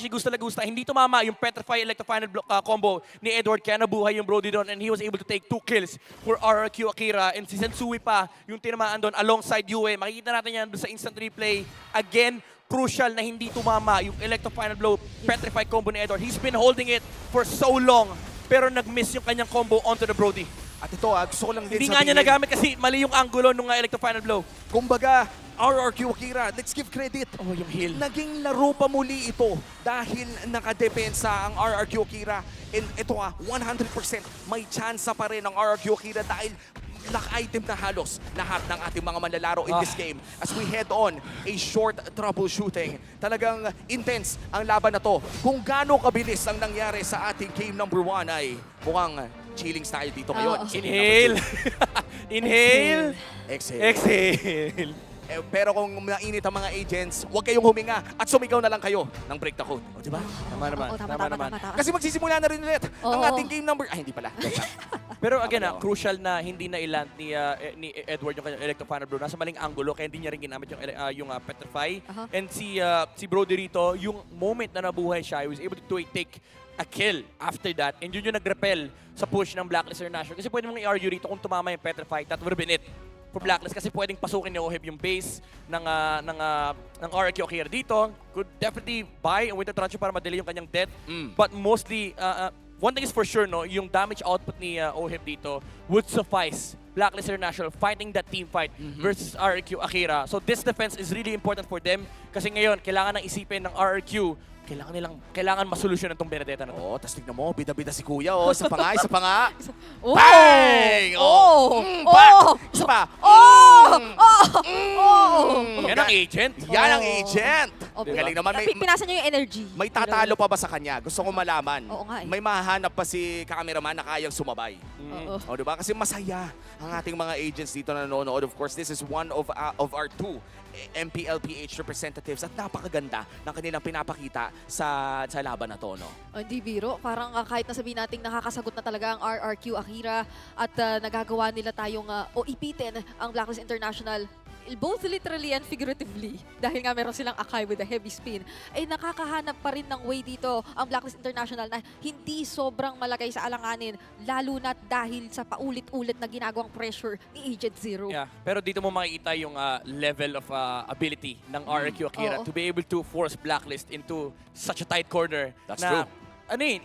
Gusta Lagusta. Hindi tumama yung Petrify Electro Final combo ni Edward, kaya nabuhay yung Brody doon and he was able to take 2 kills for RRQ Akira. And si Sensui pa, yung tinamaan doon alongside Yue. Makikita natin yan doon sa instant replay. Again, crucial na hindi tumama yung Electro Final Blow Petrify combo ni Edward. He's been holding it for so long, pero nag-miss yung kanyang combo onto the Brody. At ito gusto ko lang din Hindi nga niya nagamit kasi mali yung angulo nung Electro Final Blow. Kumbaga, RRQ Akira, let's give credit. Oh, yung heal. Naging laro pa muli ito dahil nakadepensa ang RRQ Akira. And ito 100% may chance pa rin ang RRQ Akira dahil luck item na halos lahat ng ating mga manlalaro in this game. As we head on a short troubleshooting. Talagang intense ang laban na to. Kung gaano kabilis ang nangyari sa ating game number 1 ay mukhang chilling style dito ngayon. Oo. Inhale. Inhale. Exhale. Exhale. Pero kung mainit ang mga agents, huwag kayong huminga at sumigaw na lang kayo ng break the code. O, di ba? Tama naman. Oo, Tama naman. Kasi magsisimula na rin ulit ang Oo. ating game number... Ay, hindi pala. Pero again, Tama. crucial na hindi na iland ni Edward yung kanyang Electro Final Blow. Nasa maling angulo kaya hindi niya rin ginamit yung Petrify. Aha. And si Brody rito, yung moment na nabuhay siya, he was able to take a kill after that. And yun yung nag-repel sa push ng Blacklist International. Kasi pwede mong i-argue rito kung tumama yung Petrify, that would have been it for Blacklist. Kasi pwedeng pasukin ni Oheb yung base ng RRQ Akira dito. Could definitely buy and Winter Truncheon para madelay yung kanyang death. But mostly, one thing is for sure, no, yung damage output ni Oheb dito would suffice Blacklist International fighting that team fight versus RRQ Akira. So this defense is really important for them kasi ngayon, kailangan nang isipin ng RRQ, kailangan masolusyonan tong Benedetta na to. Oo, tas tignan mo, bida-bida si Kuya. Oh, isa pa nga, isa pa nga. Oh! Bang! Oh! Back! Oh! Isa pa. Oh! Oh! Yan ang agent. Yan ang agent. Oh, Galing naman. Pinasa niya yung energy. May tatalo pa ba sa kanya? Gusto ko malaman. Oo nga eh. May mahanap pa si cameraman na kayang sumabay. Oo. O, diba? Kasi masaya ang ating mga agents dito na nanonood. Of course, this is one of our two MPLPH representatives at napakaganda ng kanilang pinapakita sa laban na to, no? Hindi biro. Parang kahit nasabihin natin nakakasagot na talaga ang RRQ Akira at nagagawa nila tayong o ipitin ang Blacklist International both literally and figuratively dahil nga meron silang Akai with a heavy spin ay nakakahanap pa rin ng way dito ang Blacklist International na hindi sobrang malagay sa alanganin lalo na dahil sa paulit-ulit na ginagawang pressure ni Agent Zero. Yeah, pero dito mo makikita yung level of ability ng RRQ Akira Oo. to be able to force Blacklist into such a tight corner. That's na, true. Ano yun,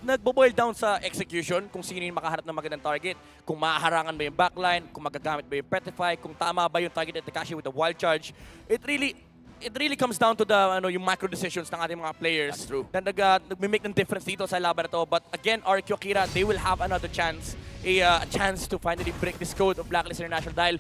nagbo-boil down sa execution kung sino yung makaharap ng magandang target, kung mahaharangan ba yung backline, kung magagamit ba yung Petrify, kung tama ba yung target at Takashi with the wild charge. It really comes down to the yung macro decisions ng ating mga players. That's true. Na nag-make ng difference dito sa laban na to. But again, RQ Akira, they will have another chance, a chance to finally break this code of Blacklist International dahil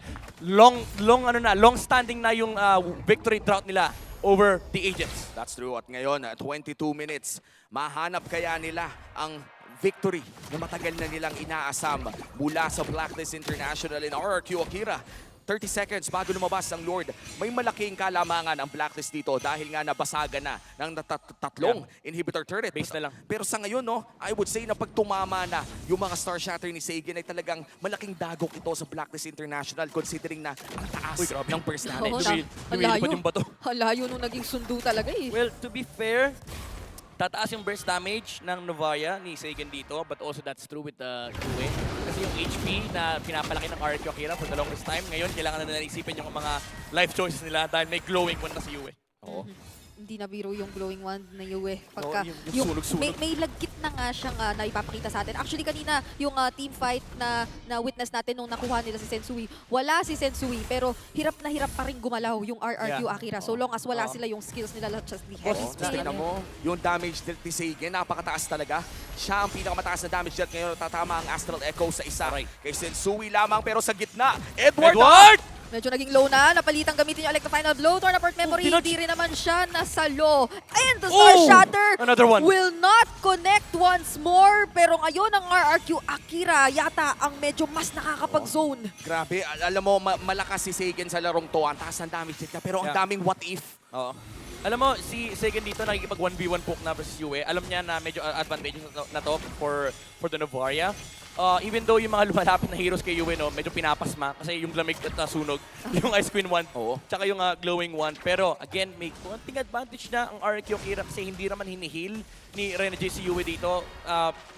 long-standing na yung victory drought nila over the agents. That's true. At ngayon, 22 minutes, mahanap kaya nila ang victory na matagal na nilang inaasam mula sa Blacklist International in RRQ Akira. 30 seconds bago lumabas ang Lord. May malaking kalamangan ang Blacklist dito dahil nga nabasagan na ng tatlong inhibitor turret. Base na lang. Pero sa ngayon, no, I would say na pag tumama na yung mga Star Shatter ni Sagan ay talagang malaking dagok ito sa Blacklist International considering na ang taas Uy, grabe. ng first natin. Oo, Lumilipad yung bato. Ang layo nung naging sundo talaga eh. Well, to be fair, tataas yung burst damage ng Novaya ni Sagan dito, but also that's true with the Yue. Kasi yung HP na pinapalaki ng RRQ Akira for the longest time, ngayon kailangan na nila isipin yung mga life choices nila dahil may glowing one na si Yue. Oo. Hindi na biro yung glowing wand na Yue. Pagka, yung sunog-sunog. may lagkit na nga siyang naipapakita sa atin. Actually, kanina, yung team fight na witness natin nung nakuha nila si Sensui, wala si Sensui, pero hirap na hirap pa rin gumalaw yung RRQ Yeah. Akira. So long as wala sila yung skills nila, just the heavy Oh, spin. tingnan mo, yung damage dealt ni Sagan, napakataas talaga. Siya ang pinakamataas na damage dealt ngayon. Tatama ang Astral Echo sa isa. Right. Kay Sensui lamang, pero sa gitna, Edward! Edward! Medyo naging low na. Napalitang gamitin yung Electro Final Blow. Torn apart memory. Pinag- Hindi rin naman siya nasalo. And the Star Shatter Another one. will not connect once more. Pero ngayon ang RRQ Akira yata ang medyo mas nakakapag-zone. Grabe, alam mo, malakas si Sagan sa larong to. Ang taas ng damage dealt niya, pero ang Yeah. daming what if. Oo. Alam mo, si Sagan dito nakikipag 1v1 poke na versus Yue. Alam niya na medyo advantageous na to for the Novaria. Even though yung mga lumalapit na heroes kay Yue, no, medyo pinapasma kasi yung lamig at sunog, yung Ice Queen 1, Oo. tsaka yung glowing 1. Pero again, may konting advantage na ang RRQ Akira kasi hindi naman hinihil ni Renegade si Yue dito.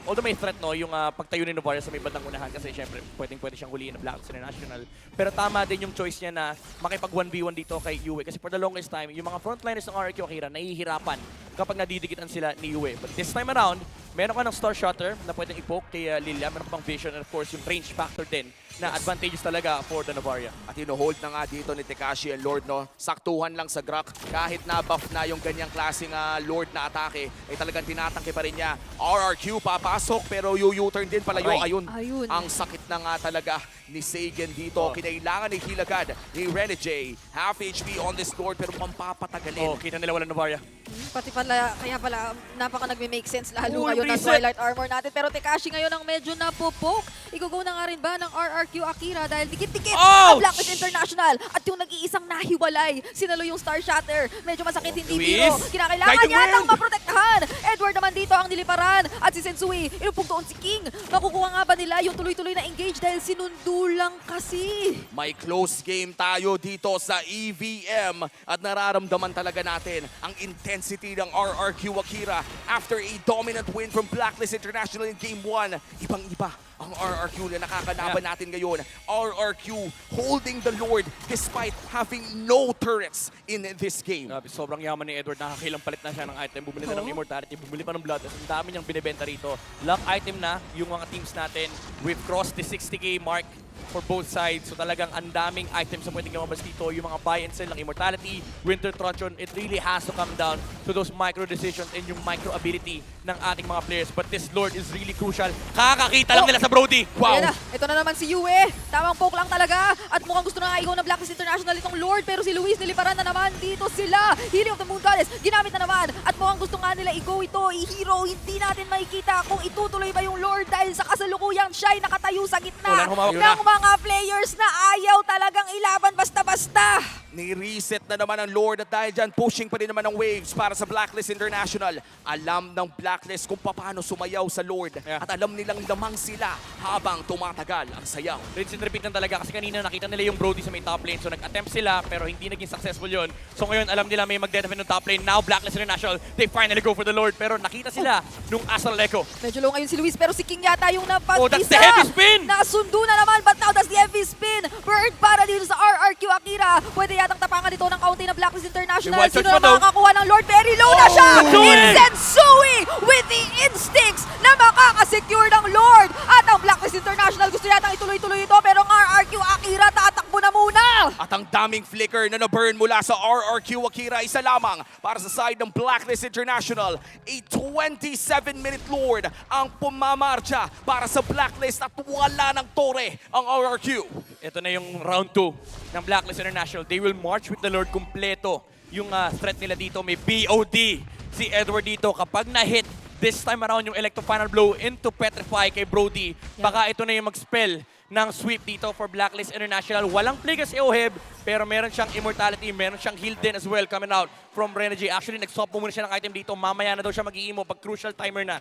Although may threat, no, yung pagtayo ni Novaria sa may bandang unahan kasi syempre pwede siyang huliin ng Blacklist International. Pero tama din yung choice niya na makipag 1v1 dito kay Yue kasi for the longest time, yung mga frontliners ng RRQ Akira nahihirapan kapag nadidikitan sila ni Yue. But this time around, meron ka ng Star Shutter na pwedeng i-poke kay Lilia, meron ka pang Vision, and of course yung range factor din na advantageous talaga for the Novaria. At hold na nga dito ni Tekashi and Lord, no? Saktuhan lang sa Grak. Kahit na buff na yung ganyang klaseng Lord na atake, ay talagang tinatangke pa rin niya. RRQ papasok pero U-turn din palayo. Aray. Ayun, Ayun. ang sakit na nga talaga ni Sagan dito. Kinailangan ni Hilagad ni Renegade. Half HP on this Lord pero mampapatagalin. Oh, kita nila wala Novaria. Pati pala, kaya pala, napaka nagme-make sense lalo Oh, ngayon na reset! Twilight Armor natin. Pero Tekashi ngayon ang medyo napopoke. Igugo na nga rin ba ng RRQ Akira dahil dikit-dikit ang Ouch! Blacklist International. At yung nag-iisang nahiwalay, sinalo yung Star Shatter. Medyo masakit, hindi Luis! biro. Kinakailangan Guide the niya ng wind! maprotektahan. Edward naman dito ang niliparan. At si Sensui, inupog doon si King. Makukuha nga ba nila yung tuloy-tuloy na engage dahil sinundo lang kasi. May close game tayo dito sa EVM at nararamdaman talaga natin ang intensity ng RRQ Akira after a dominant win from Blacklist International in Game 1. Ibang-iba ang RRQ na nakakalaban natin ngayon. RRQ holding the Lord despite having no turrets in this game. Grabe, sobrang yaman ni Edward. Nakakilang palit na siya ng item. Bumili na ng Immortality, bumili pa ng Blood. Ang dami niyang binibenta rito. Luck item na yung mga teams natin. We've crossed the 60k mark for both sides. So talagang ang daming items na pwedeng lumabas dito. Yung mga buy and sell ng Immortality, Winter Truncheon, it really has to come down to those micro decisions and yung micro ability ng ating mga players. But this Lord is really crucial. Kakakita lang nila sa Brody. Wow! Ayan na, ito na naman si Yue. Tamang poke lang talaga. At mukhang gusto na nga ikaw na Blacklist International itong Lord. Pero si Luis niliparan na naman. Dito sila. Healing of the Moon Goddess. Ginamit na naman. At mukhang gusto nga nila i-go ito. I-hero. Hindi natin makikita kung itutuloy ba yung Lord. Dahil sa kasalukuyang siya'y nakatayo sa gitna Wala nang humawak ng mga players na ayaw talagang ilaban basta-basta. Ni-reset na naman ang Lord at dahil dyan, pushing pa rin naman ang waves para sa Blacklist International. Alam ng Blacklist kung paano sumayaw sa Lord Yeah. at alam nilang lamang sila habang tumatagal ang sayaw. Rinse and repeat lang talaga kasi kanina nakita nila yung Brody sa may top lane. So nag-attempt sila pero hindi naging successful yun. So ngayon alam nila may mag-defend ng top lane. Now Blacklist International, they finally go for the Lord. Pero nakita sila nung Astral Echo. Medyo low ngayon si Luis pero si King yata yung napag-isa. Oh, that's the heavy spin! Nasundo na naman but now that's the heavy spin. Bird para dito sa RRQ Akira. Pwede yatang tapangan dito ng kaunti ng Blacklist International. May wild Sino charge na pa daw. makakakuha ng Lord? Very low na siya! Sensui! It's Sensui with the instincts na makakasecure ng Lord. At ang Blacklist International gusto yatang ituloy-tuloy ito pero ang RRQ Akira tatakbo na muna. At ang daming flicker na na-burn mula sa RRQ Akira, isa lamang para sa side ng Blacklist International. A 27-minute Lord ang pumamarcha para sa Blacklist at wala ng tore ang RRQ. Ito na yung round 2 ng Blacklist International. They will march with the Lord kumpleto. Yung threat nila dito, may BOD. Si Edward dito, kapag na-hit, this time around yung Electro Final Blow into Petrify kay Brody, baka ito na yung mag-spell ng sweep dito for Blacklist International. Walang play kasi Oheb, pero meron siyang Immortality, meron siyang heal din as well coming out from Renegade. Actually, nag-swap muna siya ng item dito. Mamaya na daw siya mag-i-emo pag crucial timer na.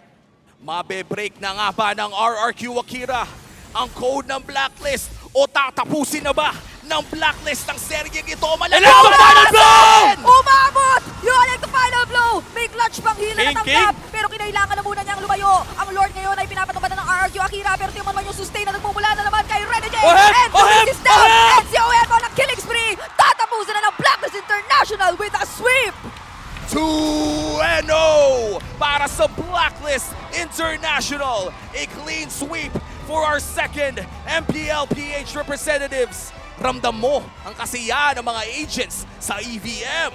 Mabe-break na nga ba ng RRQ Akira ang code ng Blacklist o tatapusin na ba ng Blacklist ng seryeng ito? Electro Final Blow! Umabot! Yung Electro Final Blow! May clutch pang heal na King, natanggap. Pero kinailangan na muna niyang lumayo. Ang Lord ngayon ay pinapatupad na ng RRQ Akira. Pero tingnan mo yung sustain na nagmumula na naman kay Renegade. Oheb! And the Oheb! Luis is down. Oheb! And si Oheb on a killing spree. Tatapusin na ng Blacklist International with a sweep. 2-0 para sa Blacklist International. A clean sweep for our second MPL-PH representatives. Ramdam mo ang kasiyahan ng mga agents sa EVM.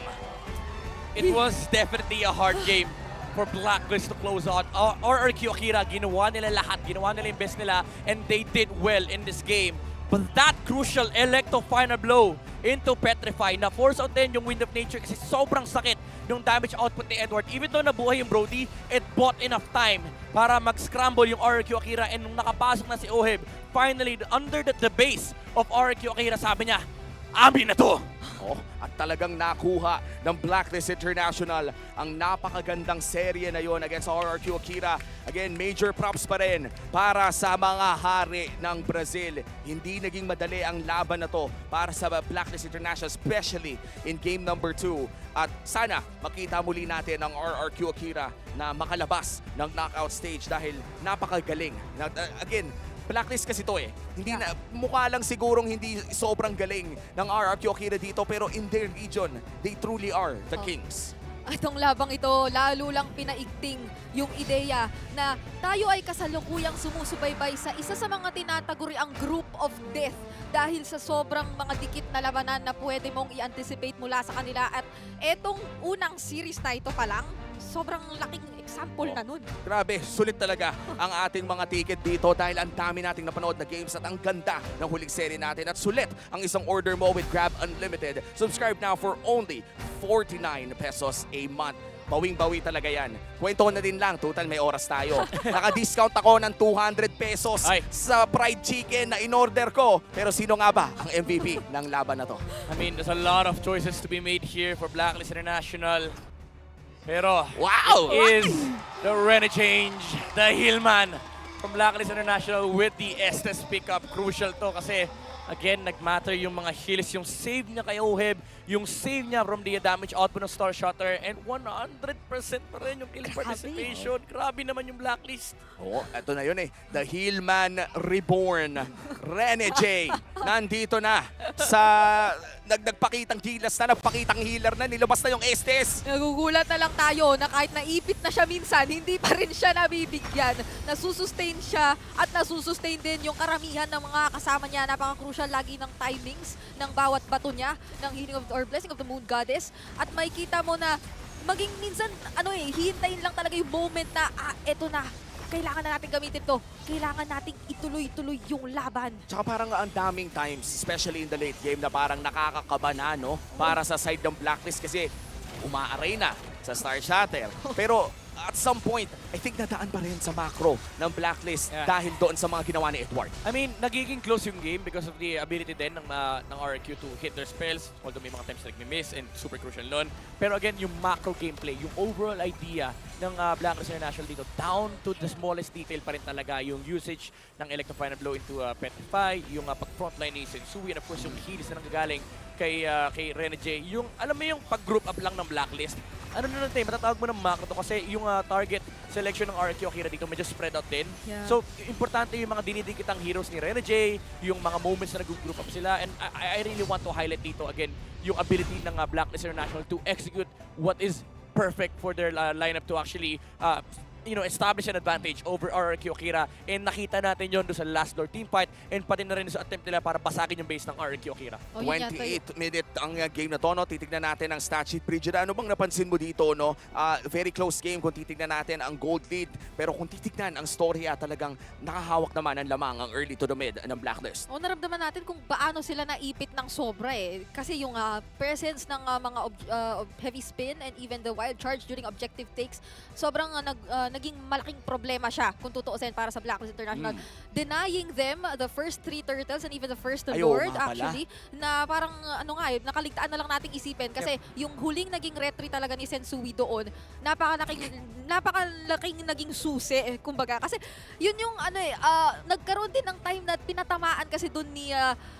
It was definitely a hard game for Blacklist to close out. RRQ Akira, ginawa nila lahat. Ginawa nila yung best nila and they did well in this game. But that crucial Electro Final Blow into Petrify, na-force out din yung Wind of Nature kasi sobrang sakit yung damage output ni Edward. Even though nabuhay yung Brody, it bought enough time para mag-scramble yung RRQ Akira and nung nakapasok na si Oheb, finally, under the base of RRQ Akira, sabi niya, amin na to! Oh, at talagang nakuha ng Blacklist International ang napakagandang serye na yon against RRQ Akira. Again, major props pa rin para sa mga hari ng Brazil. Hindi naging madali ang laban na to para sa Blacklist International, especially in game number 2. At sana makita muli natin ang RRQ Akira na makalabas ng knockout stage dahil napakagaling. Again, Blacklist kasi to eh. Hindi na, mukha lang sigurong hindi sobrang galing ng RRQ Akira dito pero in their region, they truly are the kings. itong labang ito lalo lang pinaigting yung ideya na tayo ay kasalukuyang sumusubaybay sa isa sa mga tinataguri ang group of death dahil sa sobrang mga dikit na labanan na pwede mong i-anticipate mula sa kanila. At etong unang series na ito pa lang, sobrang laking example na nun. Grabe, sulit talaga ang ating mga ticket dito dahil ang dami nating napanood na games at ang ganda ng huling serie natin. At sulit ang isang order mo with Grab Unlimited. Subscribe now for only 49 pesos a month. Bawing-bawi talaga yan. Kwento na din lang, total may oras tayo. Naka-discount ako ng 200 pesos Ay. sa fried chicken na in-order ko. Pero sino nga ba ang MVP ng laban na to? I mean, there's a lot of choices to be made here for Blacklist International. Pero, Wow! is the Rene change, the Hillman from Blacklist International with the Estes pickup. Crucial to kasi, again, nagmatter yung mga heals, yung save niya kay Oheb, yung save niya from the damage output ng Star Shotter, and 100% pa rin yung kill participation. Grabe naman yung Blacklist. Oo, eto na yun eh. The Healman Reborn. Rene J. Nandito na sa nagpakitang healers na, nagpakitang healer na, nilabas na yung Estes. Nagugulat na lang tayo na kahit naipit na siya minsan, hindi pa rin siya nabibigyan. Nasusustain siya at nasusustain din yung karamihan ng mga kasama niya. Napaka-crucial lagi ng timings ng bawat bato niya, ng Healing of or Blessing of the Moon Goddess. At makikita mo na maging minsan, hihintayin lang talaga yung moment na, eto na, kailangan na natin gamitin to. Kailangan nating ituloy-tuloy yung laban. Tsaka parang ang daming times, especially in the late game, na parang nakakakaba na, no? Para sa side ng Blacklist kasi umaaray na sa Star Shatter. Pero at some point, I think nadaan pa rin sa macro ng Blacklist dahil doon sa mga ginawa ni Edward. I mean, nagiging close yung game because of the ability din ng RRQ to hit their spells, although may mga times na nagmi-miss and super crucial nun. Pero again, yung macro gameplay, yung overall idea ng Blacklist International dito, down to the smallest detail pa rin talaga yung usage ng Electrify na Blow into Petrify, yung pag-frontline ni Sensui, and of course yung heals na nanggagaling kay Rene J. Yung, alam mo yung pag-group up lang ng Blacklist, ano na natin, matatawag mo ng macro to kasi yung target selection ng RRQ Akira dito medyo spread out din. Yeah. So, importante yung mga dinidikitang heroes ni Rene J, yung mga moments na nag-group up sila, and I really want to highlight dito again yung ability ng Blacklist International to execute what is perfect for their lineup to actually establish an advantage over RRQ Akira, and nakita natin yon doon sa last door team fight and pati na rin sa attempt nila para basagin yung base ng RRQ Akira. O, yun yata 28-minute ang game na to, no? Titignan natin ang stat sheet. Brigida, ano bang napansin mo dito, no? Very close game kung titignan natin ang gold lead. Pero kung titignan ang story, talagang nakahawak naman ang lamang ang early to the mid ng Blacklist. O naramdaman natin kung paano sila naipit ng sobra eh. Kasi yung presence ng mga heavy spin and even the wild charge during objective takes, sobrang naging malaking problema siya kung tutuusin para sa Blacklist International. Denying them the first 3 turtles and even the first Lord actually, na parang nakaligtaan na lang nating isipin kasi yung huling naging retry talaga ni Sensui doon, napakalaking naging susi kumbaga. Kasi yun yung nagkaroon din ng time na pinatamaan kasi doon ni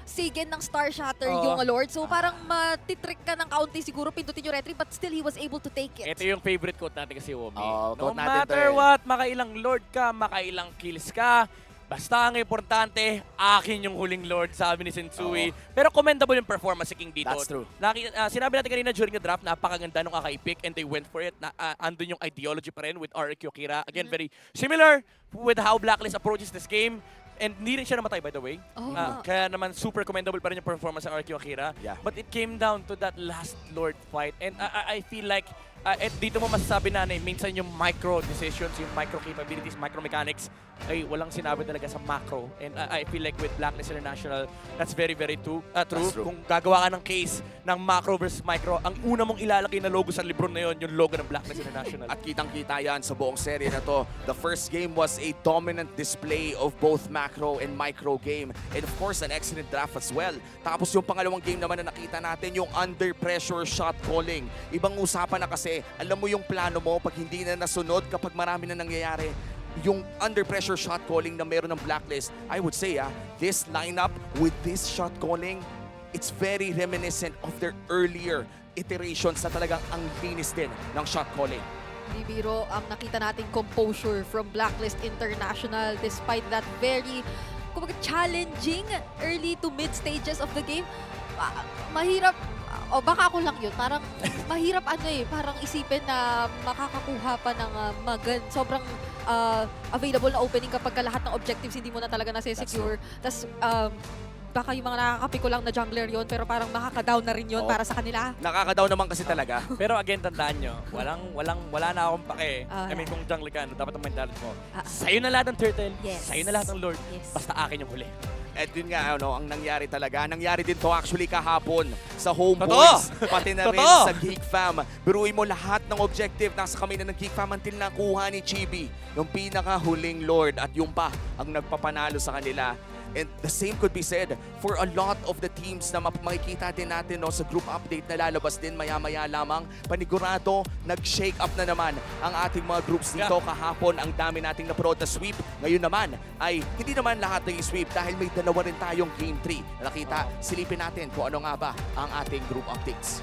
Seigen ng Star Shatter yung Lord. So parang matitrick ka ng kaunti siguro, pindutin yung retry, but still he was able to take it. Ito yung favorite quote natin kasi, Womi. No quote natin to matter what, makailang Lord ka, makailang kills ka, basta ang importante, akin yung huling Lord, sabi ni Sensui. Pero commendable yung performance si King dito. That's true. Sinabi natin kanina during the draft, napakaganda nung Akai-pick and they went for it. Andun yung ideology pa rin with RRQ Akira. Again, very similar with how Blacklist approaches this game. And hindi rin siya namatay, by the way. Kaya naman super commendable pa rin yung performance ng RRQ Akira. Yeah. But it came down to that last Lord fight. And I feel like dito mo masasabi na minsan yung micro decisions, yung micro capabilities, micro mechanics, ay walang sinabi talaga sa macro. And I feel like with Blacklist International, that's very, very true. True. Kung gagawa ka ng case ng macro versus micro, ang una mong ilalagay na logo sa libro na yon, yung logo ng Blacklist International. At kitang-kita yan sa buong serye na to. The first game was a dominant display of both macro and micro game. And of course, an excellent draft as well. Tapos yung pangalawang game naman na nakita natin, yung under pressure shot calling. Ibang usapan na kasi, alam mo yung plano mo pag hindi na nasunod, kapag marami na nangyayari. Yung under pressure shot calling na meron ng Blacklist, I would say this lineup with this shot calling, it's very reminiscent of their earlier iterations na talagang ang linis din ng shot calling. Di biro ang nakita nating composure from Blacklist International despite that very challenging early to mid stages of the game. Mahirap, o baka ako lang yun, parang mahirap parang isipin na makakakuha pa ng sobrang available na opening kapag lahat ng objectives hindi mo na talaga nase-secure. Tapos baka yung mga nakakapiko lang na jungler yon pero parang makaka-down na rin yon Oo. para sa kanila. Nakaka-down naman kasi talaga. Pero again, tandaan nyo, wala na akong pake. Ah, I mean, kung jungle ka, dapat ang mentality mo. Ah. Sa'yo na lahat ng turtle, Yes. sa'yo na lahat ng lord, Yes. basta akin yung huli. At yun nga, ang nangyari talaga. Nangyari din to actually kahapon sa Homeboys. Totoo! Pati na rin Totoo! sa Geek Fam. Biruin mo lahat ng objective. Nasa kami na ng Geek Fam until nakuha ni Chibi. Yung pinaka-huling Lord at yung pa ang nagpapanalo sa kanila. And the same could be said for a lot of the teams na makikita din natin sa group update na lalabas din maya-maya lamang. Panigurado, nag-shake up na naman ang ating mga groups dito. Kahapon, ang dami nating naprood na sweep. Ngayon naman, ay hindi naman lahat ng sweep dahil may dalawa rin tayong Game 3 na nakita. Silipin natin kung ano nga ba ang ating group updates.